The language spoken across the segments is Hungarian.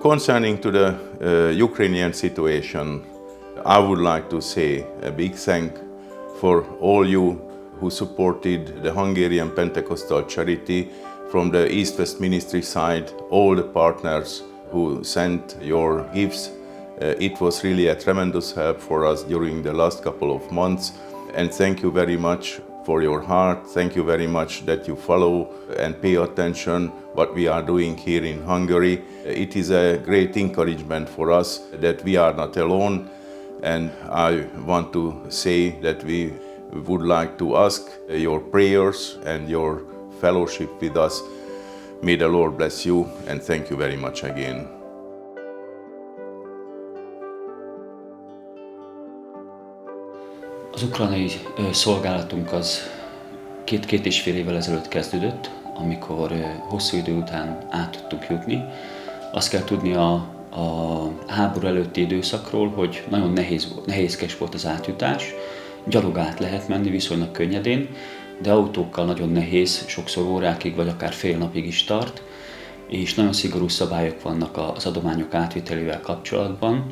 Concerning to the Ukrainian situation, I would like to say a big thank for all you who supported the Hungarian Pentecostal Charity from the East-West Ministry side, all the partners who sent your gifts. It was really a tremendous help for us during the last couple of months, and thank you very much for your heart. Thank you very much that you follow and pay attention what we are doing here in Hungary. It is a great encouragement for us that we are not alone, and I want to say that we would like to ask your prayers and your fellowship with us. May the Lord bless you, and thank you very much again. Az ukrajnai szolgálatunk az két és fél évvel ezelőtt kezdődött, amikor hosszú idő után át tudtunk jutni. Azt kell tudni a háború előtti időszakról, hogy nagyon nehézkes volt az átjutás. Gyalog át lehet menni viszonylag könnyedén, de autókkal nagyon nehéz, sokszor órákig vagy akár fél napig is tart, és nagyon szigorú szabályok vannak az adományok átvitelével kapcsolatban.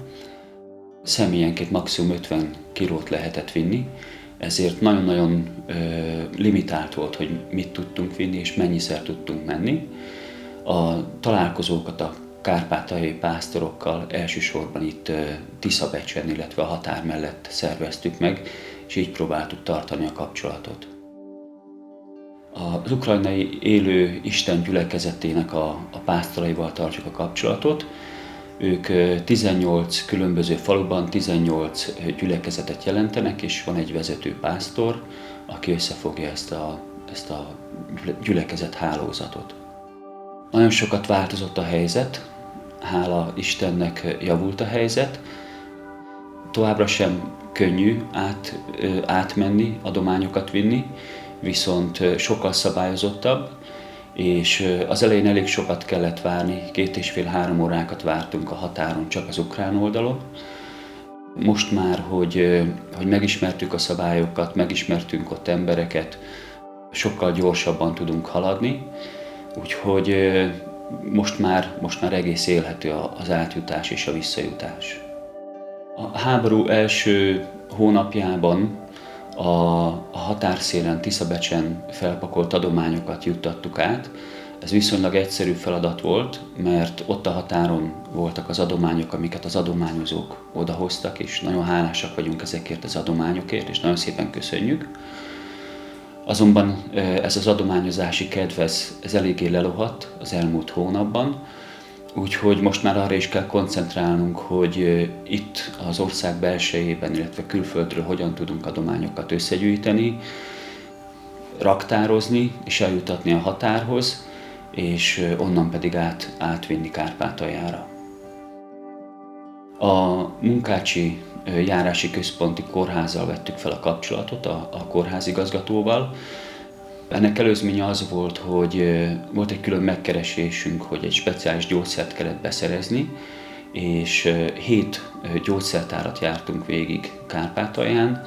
Személyenként maximum 50 kilót lehetett vinni, ezért nagyon-nagyon limitált volt, hogy mit tudtunk vinni és mennyiszer tudtunk menni. A találkozókat a kárpátaljai pásztorokkal elsősorban itt Tiszabecsen, illetve a határ mellett szerveztük meg, és így próbáltuk tartani a kapcsolatot. Az ukrajnai élő Isten gyülekezetének a pásztoraival tartjuk a kapcsolatot. Ők 18 különböző faluban 18 gyülekezetet jelentenek, és van egy vezető pásztor, aki összefogja ezt a gyülekezet hálózatot. Nagyon sokat változott a helyzet, hála Istennek javult a helyzet. Továbbra sem könnyű átmenni, adományokat vinni, viszont sokkal szabályozottabb, és az elején elég sokat kellett várni, 2,5-3 órákat vártunk a határon csak az ukrán oldalon. Most már, hogy megismertük a szabályokat, megismertünk ott embereket, sokkal gyorsabban tudunk haladni, úgyhogy most már egész élhető az átjutás és a visszajutás. A háború első hónapjában a határszélen Tiszabecsen felpakolt adományokat juttattuk át. Ez viszonylag egyszerű feladat volt, mert ott a határon voltak az adományok, amiket az adományozók odahoztak, és nagyon hálásak vagyunk ezekért az adományokért, és nagyon szépen köszönjük. Azonban ez az adományozási kedv, ez eléggé lelohadt az elmúlt hónapban, úgyhogy most már arra is kell koncentrálnunk, hogy itt az ország belsejében, illetve külföldről hogyan tudunk adományokat összegyűjteni, raktározni és eljutatni a határhoz, és onnan pedig átvinni Kárpátaljára. A Munkácsi járási központi kórházzal vettük fel a kapcsolatot, a kórházigazgatóval. Ennek előzménye az volt, hogy volt egy külön megkeresésünk, hogy egy speciális gyógyszert kellett beszerezni, és 7 gyógyszertárat jártunk végig Kárpátalján,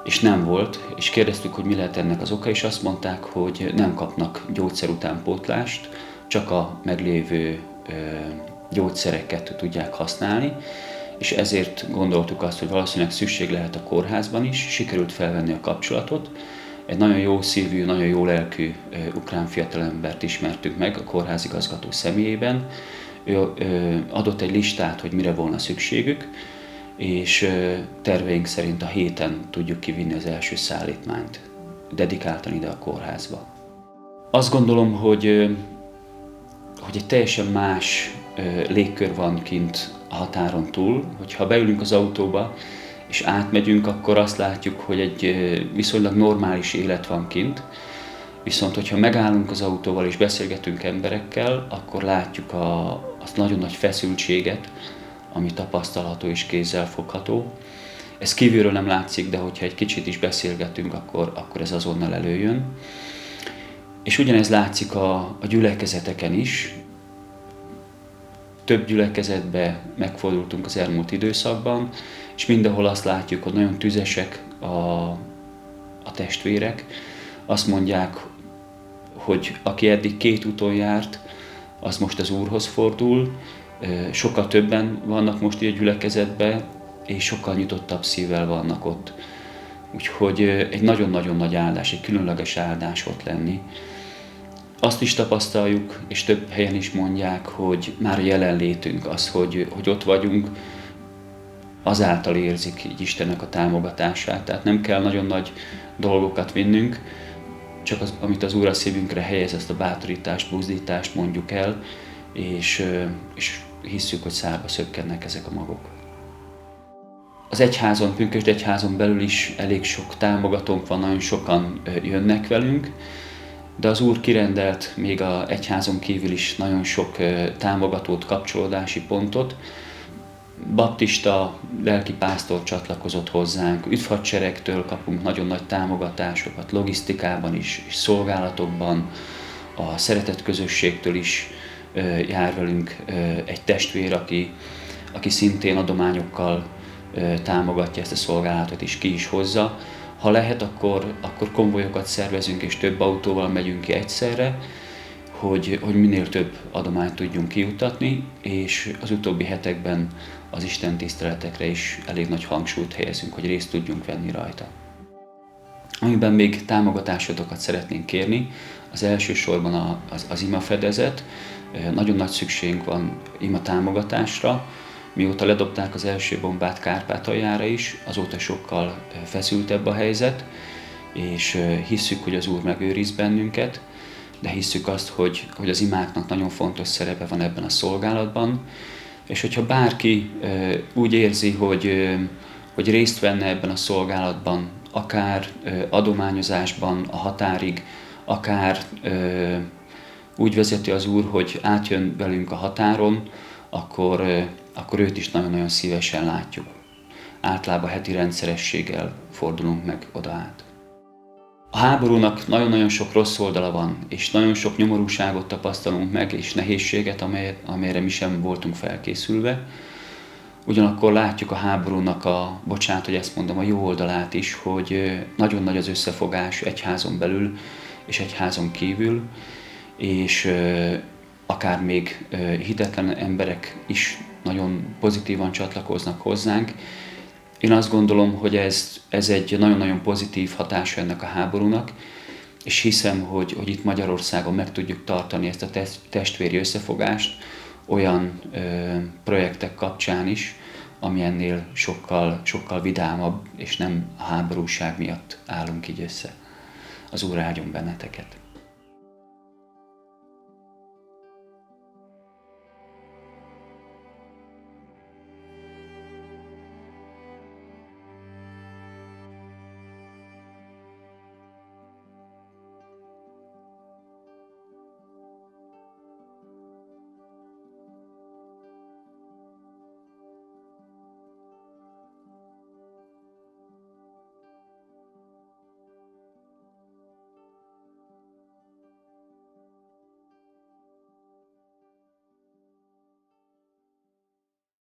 és nem volt, és kérdeztük, hogy mi lehet ennek az oka, és azt mondták, hogy nem kapnak gyógyszer utánpótlást, csak a meglévő gyógyszereket tudják használni, és ezért gondoltuk azt, hogy valószínűleg szükség lehet a kórházban is, sikerült felvenni a kapcsolatot. Egy nagyon jó szívű, nagyon jó lelkű ukrán fiatalembert ismertük meg a kórházigazgató személyében. Ő adott egy listát, hogy mire volna szükségük, és terveink szerint a héten tudjuk kivinni az első szállítmányt, dedikáltan ide a kórházba. Azt gondolom, hogy egy teljesen más légkör van kint a határon túl, hogyha beülünk az autóba és átmegyünk, akkor azt látjuk, hogy egy viszonylag normális élet van kint, viszont hogyha megállunk az autóval és beszélgetünk emberekkel, akkor látjuk azt nagyon nagy feszültséget, ami tapasztalható és kézzel fogható. Ez kívülről nem látszik, de hogyha egy kicsit is beszélgetünk, akkor ez azonnal előjön. És ugyanez látszik a gyülekezeteken is. Több gyülekezetbe megfordultunk az elmúlt időszakban, és mindenhol azt látjuk, hogy nagyon tüzesek a testvérek. Azt mondják, hogy aki eddig 2 úton járt, az most az Úrhoz fordul, Sokkal többen vannak most így a gyülekezetben, és sokkal nyitottabb szívvel vannak ott. Úgyhogy egy nagyon-nagyon nagy áldás, egy különleges áldás ott lenni. Azt is tapasztaljuk, és több helyen is mondják, hogy már a jelenlétünk az, hogy ott vagyunk, azáltal érzik így Istennek a támogatását. Tehát nem kell nagyon nagy dolgokat vinnünk, csak az, amit az Úr a szívünkre helyez, ezt a bátorítást, buzdítást mondjuk el, és hisszük, hogy szárba szökkennek ezek a magok. Az egyházon, Pünkösd egyházon belül is elég sok támogatónk van, nagyon sokan jönnek velünk, de az Úr kirendelt még az egyházon kívül is nagyon sok támogatót, kapcsolódási pontot. Baptista lelkipásztor csatlakozott hozzánk, üdvhadseregtől kapunk nagyon nagy támogatásokat, logisztikában is, és szolgálatokban, a szeretett közösségtől is jár velünk egy testvér, aki szintén adományokkal támogatja ezt a szolgálatot, és ki is hozza. Ha lehet, akkor konvojokat szervezünk, és több autóval megyünk ki egyszerre, hogy minél több adományt tudjunk kijutatni, és az utóbbi hetekben az Isten tiszteletekre is elég nagy hangsúlyt helyezünk, hogy részt tudjunk venni rajta. Amiben még támogatásotokat szeretnénk kérni, az elsősorban az imafedezet. Nagyon nagy szükségünk van ima támogatásra. Mióta ledobták az első bombát Kárpátaljára is, azóta sokkal feszültebb a helyzet, és hisszük, hogy az Úr megőriz bennünket, de hisszük azt, hogy az imáknak nagyon fontos szerepe van ebben a szolgálatban, és hogyha bárki úgy érzi, hogy részt venne ebben a szolgálatban, akár adományozásban a határig, akár úgy vezeti az Úr, hogy átjön velünk a határon, akkor őt is nagyon-nagyon szívesen látjuk. Általában heti rendszerességgel fordulunk meg oda át. A háborúnak nagyon-nagyon sok rossz oldala van, és nagyon sok nyomorúságot tapasztalunk meg, és nehézséget, amelyre mi sem voltunk felkészülve. Ugyanakkor látjuk a háborúnak bocsánat, hogy ezt mondom, a jó oldalát is, hogy nagyon nagy az összefogás egyházon belül és egyházon kívül, és akár még hitetlen emberek is nagyon pozitívan csatlakoznak hozzánk. Én azt gondolom, hogy ez egy nagyon-nagyon pozitív hatása ennek a háborúnak, és hiszem, hogy itt Magyarországon meg tudjuk tartani ezt a testvéri összefogást olyan projektek kapcsán is, ami ennél sokkal, sokkal vidámabb, és nem a háborúság miatt állunk így össze. Az Úr áldjon benneteket!